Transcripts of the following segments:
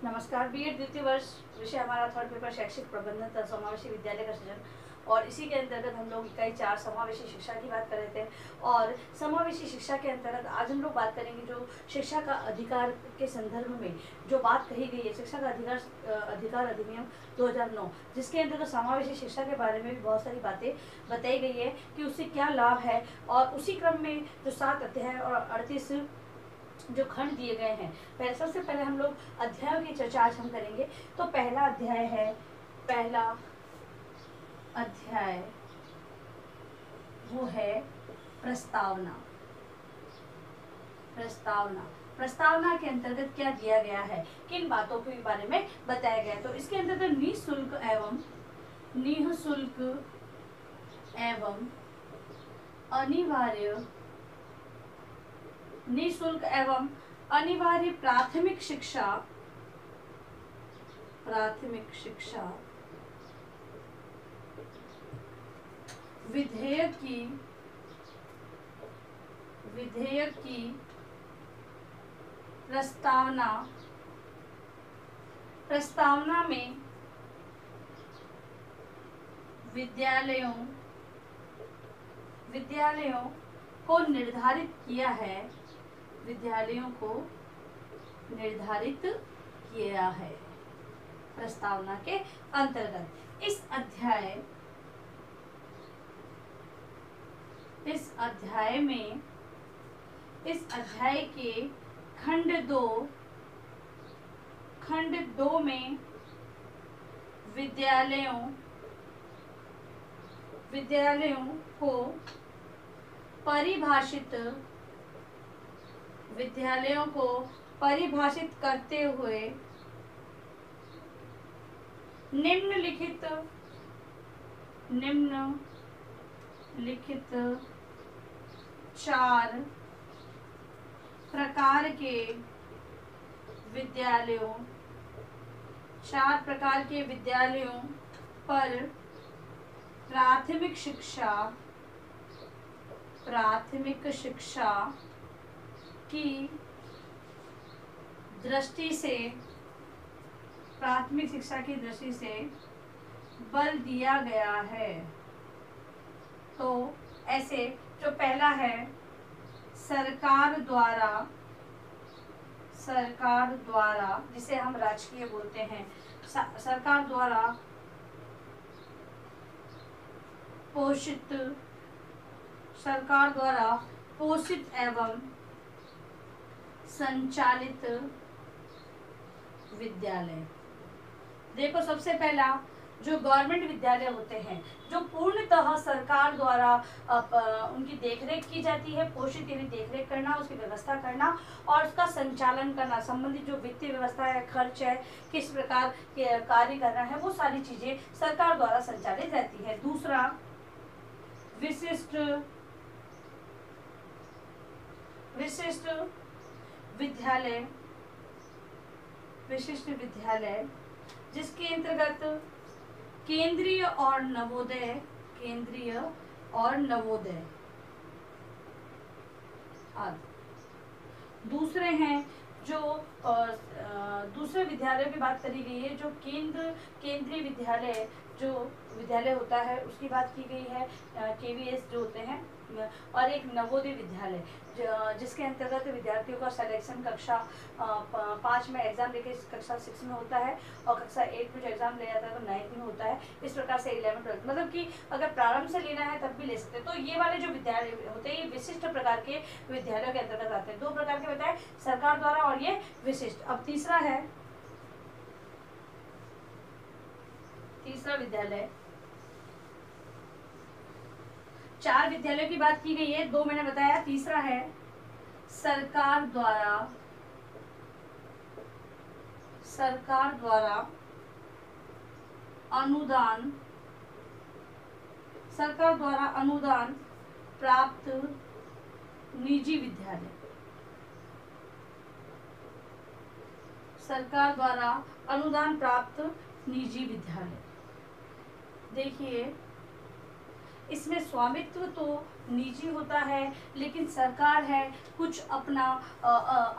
नमस्कार। बीएड द्वितीय वर्ष विषय हमारा थर्ड पेपर शैक्षिक प्रबंधन तथा समावेशी विद्यालय का सृजन, और इसी के अंतर्गत हम लोग इकाई 4 समावेशी शिक्षा की बात कर रहे थे। और समावेशी शिक्षा के अंतर्गत आज हम लोग बात करेंगे जो शिक्षा का अधिकार के संदर्भ में जो बात कही गई है, शिक्षा का अधिकार अधिनियम 2009, जिसके अंतर्गत समावेशी शिक्षा के बारे में भी बहुत सारी बातें बताई गई है कि उससे क्या लाभ है। और उसी क्रम में जो 7 अध्याय और 38 जो खंड दिए गए हैं, पहले सबसे पहले हम लोग अध्यायों की चर्चा आज हम करेंगे। तो पहला अध्याय है, पहला अध्याय वो है प्रस्तावना। प्रस्तावना प्रस्तावना के अंतर्गत क्या दिया गया है, किन बातों के बारे में बताया गया है। तो इसके अंतर्गत निःशुल्क एवं अनिवार्य निःशुल्क एवं अनिवार्य प्राथमिक शिक्षा विधेयक की प्रस्तावना में विद्यालयों को निर्धारित किया है प्रस्तावना के अंतर्गत। इस अध्याय के खंड दो में विद्यालयों को परिभाषित करते हुए निम्नलिखित 4 प्रकार के विद्यालयों पर प्राथमिक शिक्षा की दृष्टि से बल दिया गया है। तो ऐसे जो पहला है, सरकार द्वारा जिसे हम राजकीय बोलते हैं, सरकार द्वारा पोषित एवं संचालित विद्यालय। देखो, सबसे पहला जो गवर्नमेंट विद्यालय होते हैं, जो पूर्णतः सरकार द्वारा उनकी देखरेख की जाती है, पोषित यानी देखरेख करना, उसकी व्यवस्था करना और उसका संचालन करना, संबंधित जो वित्तीय व्यवस्था है, खर्च है, किस प्रकार के कार्य करना है, वो सारी चीजें सरकार द्वारा संचालित रहती है। दूसरा, विशिष्ट विद्यालय जिसके अंतर्गत केंद्रीय और नवोदय आदि। दूसरे हैं जो दूसरे विद्यालयों की बात करी गई है, जो केंद्रीय विद्यालय होता है उसकी बात की गई है, केवीएस जो होते हैं, और एक नवोदय विद्यालय जिसके अंतर्गत विद्यार्थियों का सिलेक्शन कक्षा 5 में एग्जाम लेके कक्षा 6 में होता है, और कक्षा 8 में जो एग्जाम लिया जाता है तो 9th में होता है। इस प्रकार से 11 12 मतलब कि अगर प्रारंभ से लेना है तब भी ले सकते हैं। तो ये वाले जो विद्यालय होते हैं ये विशिष्ट प्रकार के विद्यालयों के अंतर्गत आते हैं। 2 प्रकार के बताए, सरकार द्वारा और ये विशिष्ट। अब तीसरा विद्यालय, 4 विद्यालयों की बात की गई है, 2 मैंने बताया। तीसरा है सरकार द्वारा अनुदान प्राप्त निजी विद्यालय। सरकार द्वारा अनुदान प्राप्त निजी विद्यालय। देखिए, इसमें स्वामित्व तो निजी होता है, लेकिन सरकार है कुछ अपना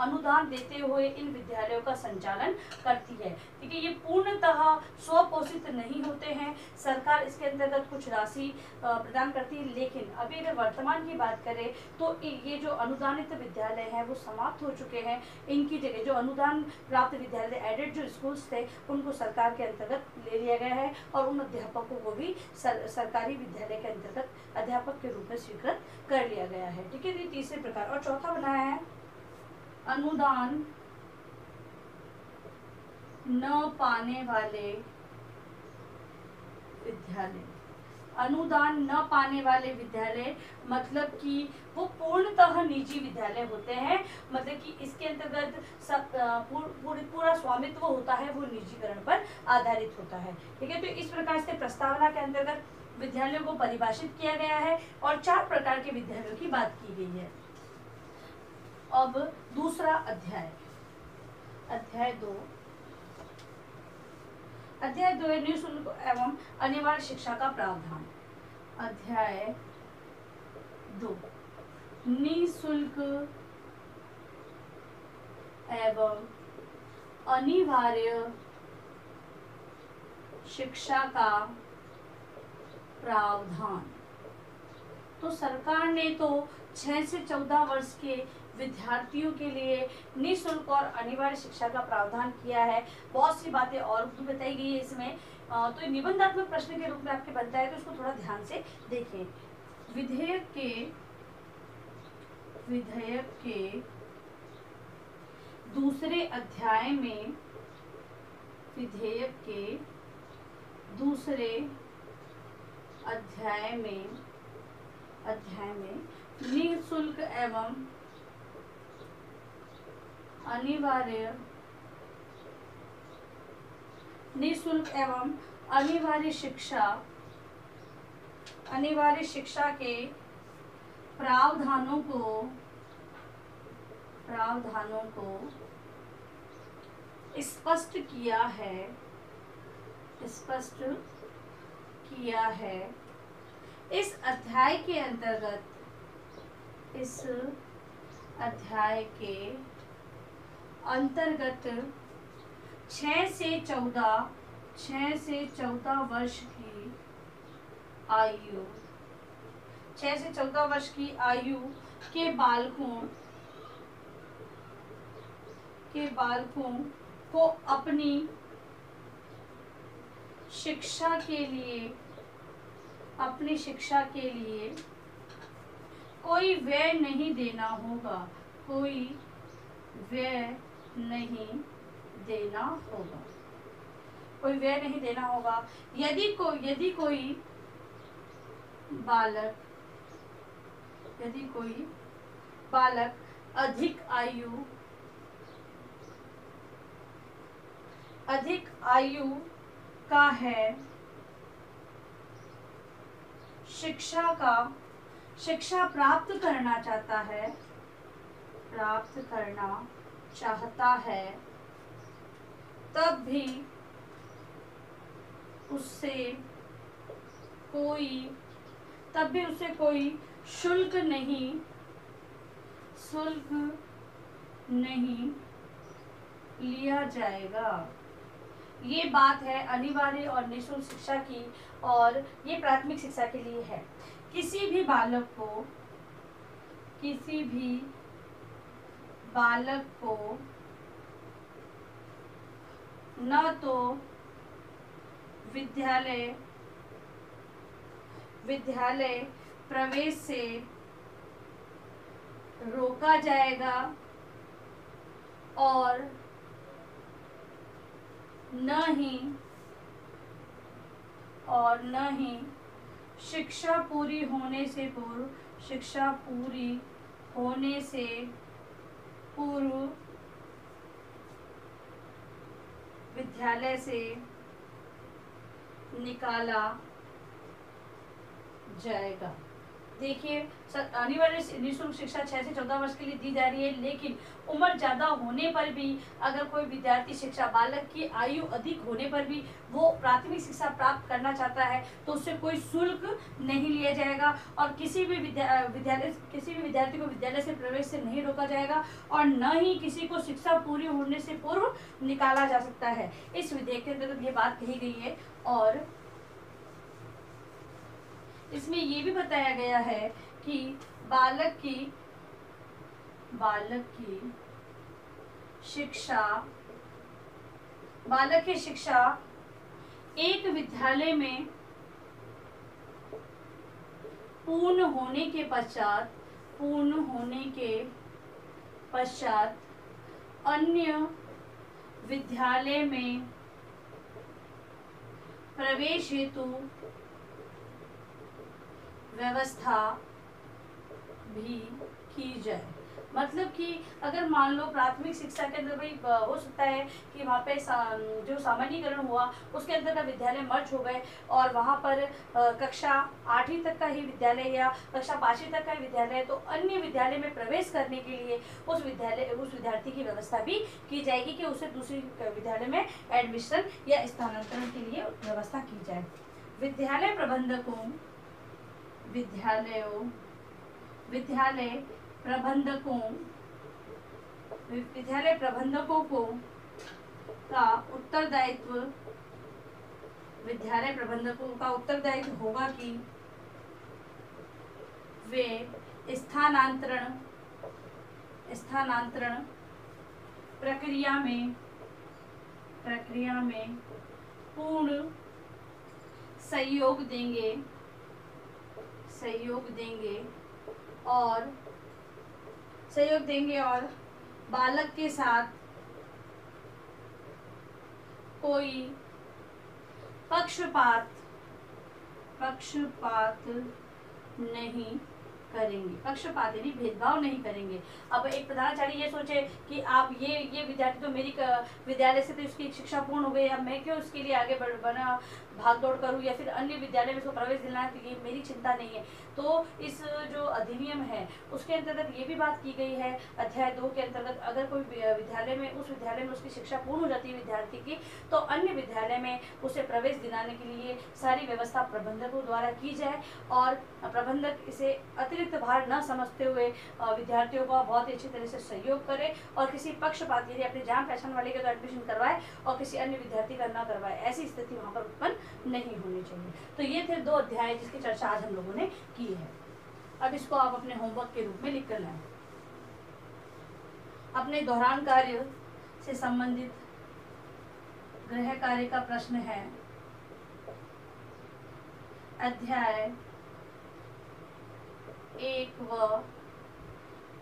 अनुदान देते हुए इन विद्यालयों का संचालन करती है। ठीक है, ये पूर्णतः स्वपोषित नहीं होते हैं, सरकार इसके अंतर्गत कुछ राशि प्रदान करती है। लेकिन अभी अगर वर्तमान की बात करें तो ये जो अनुदानित विद्यालय हैं वो समाप्त हो चुके हैं। इनकी जगह जो अनुदान प्राप्त विद्यालय, एडेड जो स्कूल्स थे, उनको सरकार के अंतर्गत ले लिया गया है और उन अध्यापकों को भी सरकारी विद्यालय के अंतर्गत अध्यापक के रूप में स्वीकृत कर लिया गया है। ठीक है, ये तीसरे प्रकार। और चौथा बनाया है अनुदान न पाने वाले विद्यालय। अनुदान न पाने वाले विद्यालय मतलब कि वो पूर्णतः निजी विद्यालय होते हैं, मतलब कि इसके अंतर्गत सब पूरा स्वामित्व होता है वो निजीकरण पर आधारित होता है। ठीक है, तो इस प्रकार से प्रस्तावना के अंतर्गत विद्यालयों को परिभाषित किया गया है और 4 प्रकार के विद्यालयों की बात की गई है। अब दूसरा अध्याय, अध्याय 2 है निःशुल्क एवं अनिवार्य शिक्षा का प्रावधान। अध्याय 2 निःशुल्क एवं अनिवार्य शिक्षा का प्रावधान। तो सरकार ने तो 6 से 14 वर्ष के विद्यार्थियों के लिए निःशुल्क और अनिवार्य शिक्षा का प्रावधान किया है। बहुत सी बातें और भी बताई गई है इसमें। तो निबंधात्मक प्रश्न के रूप में आपके बनता है, तो उसको थोड़ा ध्यान से देखें। विधेयक के दूसरे अध्याय में, विधेयक के दूसरे अध्याय में निःशुल्क एवं अनिवार्य शिक्षा के प्रावधानों को स्पष्ट किया है। इस अध्याय के अंतर्गत, इस अध्याय के अंतर्गत 6 से 14 वर्ष की आयु, 6 से 14 वर्ष की आयु के बालकों को अपनी शिक्षा के लिए कोई व्यय नहीं देना होगा, कोई व्यय नहीं देना होगा। यदि कोई बालक अधिक आयु का है, शिक्षा प्राप्त करना चाहता है, तब भी उससे कोई शुल्क नहीं लिया जाएगा। ये बात है अनिवार्य और निःशुल्क शिक्षा की, और ये प्राथमिक शिक्षा के लिए है। किसी भी बालक को न तो विद्यालय प्रवेश से रोका जाएगा और न ही शिक्षा पूरी होने से पूर्व विद्यालय से निकाला जाएगा। देखिए, अनिवार्य निःशुल्क शिक्षा 6 से 14 वर्ष के लिए दी जा रही है, लेकिन उम्र ज़्यादा होने पर भी अगर कोई विद्यार्थी शिक्षा, बालक की आयु अधिक होने पर भी वो प्राथमिक शिक्षा प्राप्त करना चाहता है तो उससे कोई शुल्क नहीं लिया जाएगा और किसी भी विद्यार्थी को विद्यालय से प्रवेश से नहीं रोका जाएगा और न ही किसी को शिक्षा पूरी होने से पूर्व निकाला जा सकता है। इस विधेयक के अंतर्गत ये बात कही गई है और इसमें ये भी बताया गया है कि बालक की शिक्षा एक विद्यालय में पूर्ण होने के पश्चात अन्य विद्यालय में प्रवेश हेतु व्यवस्था भी की जाए। मतलब कि अगर मान लो प्राथमिक शिक्षा के अंदर भाई हो सकता है कि वहाँ पे जो सामान्यीकरण हुआ उसके अंदर का विद्यालय मर्ज हो गए और वहाँ पर कक्षा 8वीं तक का ही विद्यालय या कक्षा 5वीं तक का ही विद्यालय है तो अन्य विद्यालय में प्रवेश करने के लिए उस विद्यार्थी की व्यवस्था भी की जाएगी कि उसे दूसरी विद्यालय में एडमिशन या स्थानांतरण के लिए व्यवस्था की जाए। विद्यालय प्रबंधकों को का उत्तरदायित्व होगा कि वे स्थानांतरण प्रक्रिया में पूर्ण सहयोग देंगे और बालक के साथ कोई पक्षपात नहीं करेंगे, पक्षपात यानी भेदभाव नहीं करेंगे। अब एक प्रधानाचार्य ये सोचे कि आप ये विद्यार्थी तो मेरी विद्यालय से तो इसकी शिक्षा पूर्ण हो गई, अब मैं क्यों इसके लिए आगे बना भाग दौड़ करूं या फिर अन्य विद्यालय में इसको प्रवेश दिलाना है, तो ये मेरी चिंता नहीं है। तो इस जो अधिनियम है उसके अंतर्गत ये भी बात की गई है अध्याय 2 के अंतर्गत, अगर कोई विद्यालय में उसकी शिक्षा पूर्ण हो जाती है विद्यार्थी की तो अन्य विद्यालय में उसे प्रवेश दिलाने के लिए सारी व्यवस्था प्रबंधकों द्वारा की जाए और प्रबंधक इसे अतिरिक्त भार न समझते हुए विद्यार्थियों का बहुत ही अच्छी तरह से सहयोग करे और किसी पक्षपात यदि अपने जान पहचान वाले का तो एडमिशन करवाए और किसी अन्य विद्यार्थी का न करवाए, ऐसी स्थिति वहाँ पर उत्पन्न नहीं होनी चाहिए। तो ये थे 2 अध्याय जिसकी चर्चा आज हम लोगों ने की है। अब इसको आप अपने होमवर्क के रूप में लिख कर लाएं। अपने दोहरान कार्य से संबंधित गृह कार्य का प्रश्न है अध्याय 1 व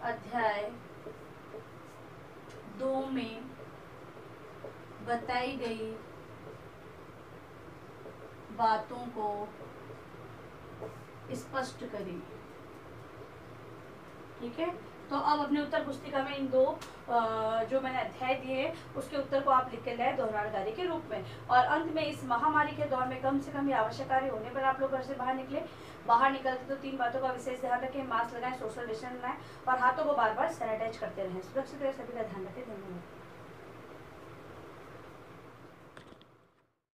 अध्याय 2 में बताई गई बातों को स्पष्ट करें। ठीक है, तो अब अपने उत्तर पुस्तिका में इन 2 जो मैंने अध्याय दिए उसके उत्तर को आप लिख के लाए दोहरान कार्य के रूप में। और अंत में इस महामारी के दौर में कम से कम ये आवश्यक कार्य होने पर आप लोग घर से बाहर निकले। बाहर निकलते तो 3 बातों का विशेष ध्यान रखें, मास्क लगाएं, सोशल डिस्टेंस बनाएं और हाथों को बार बार सैनिटाइज करते रहें। सुरक्षित रहे, सभी का ध्यान रखें। धन्यवाद।